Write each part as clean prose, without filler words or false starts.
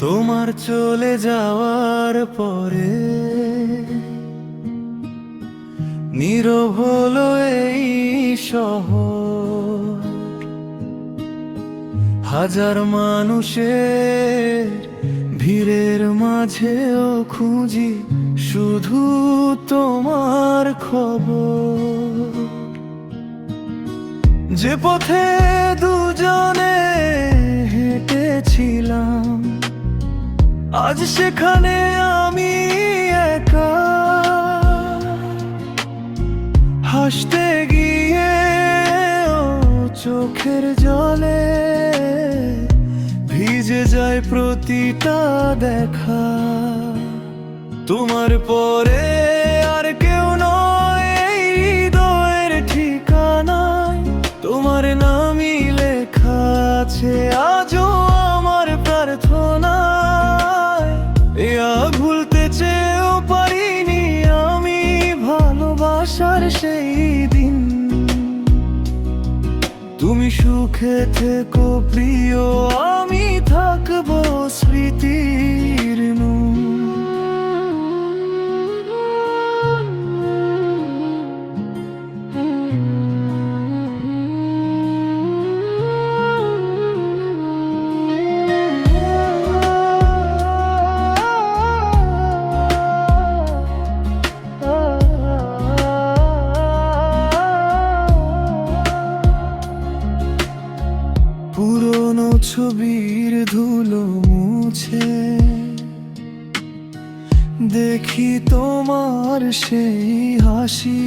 তোমার চলে যাওয়ার পরে নীরব হলো এই শহর। হাজার মানুষের ভিড়ের মাঝেও খুঁজি শুধু তোমার খবর। যে পথে দুজনে হেঁটেছিলাম আজ সেখানে আমি একা। হাসতে গিয়ে চোখের জলে ভিজে যায় প্রতিটা দেখা। তোমার পরে আর কেউ নয় এই হৃদয়ের ঠিকানায়। তোমার নামই লেখা আছে আজও আমার প্রার্থনায়। ভুলতে চেয়েও পারিনি আমি ভালোবাসার সেই দিন। তুমি সুখে থেকো প্রিয়, আমি থাকবো স্মৃতির নুন। পুরনো ছবির ধুলো মুছে দেখি তোমার সেই হাসি।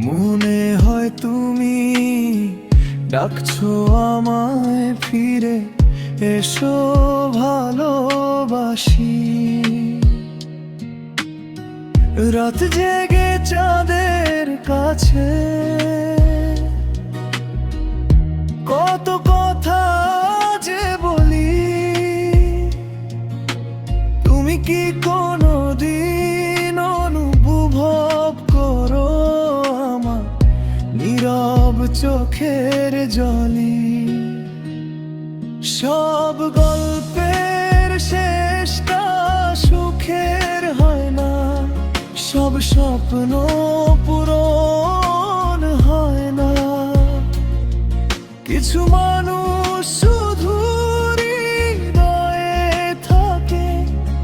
মনে হয় তুমি ডাকছো আমায় ফিরে এসো ভালোবাসি। রাত জেগে চাঁদের কাছে কত কথা যে বলি। তুমি কি কোনোদিন অনুভব করো আমার নীরব চোখের জলি। সব গল্পের শেষটা সুখের হয় না, সব স্বপ্ন পূরণ হয় না। কিছু মানুষ শুধু হৃদয়ে থাকে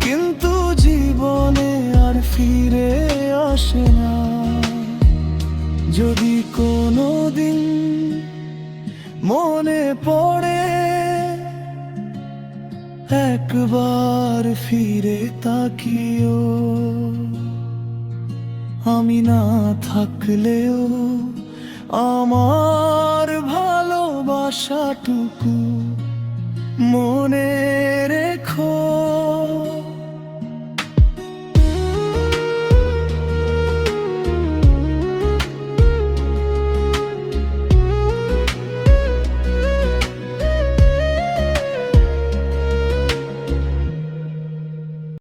কিন্তু জীবনে আর ফিরে আসে না। যদি কোনোদিন মনে পড়ে একবার ফিরে তাকিও। আমি না থাকলেও আমার ভালোবাসাটুকু মনে রেখো।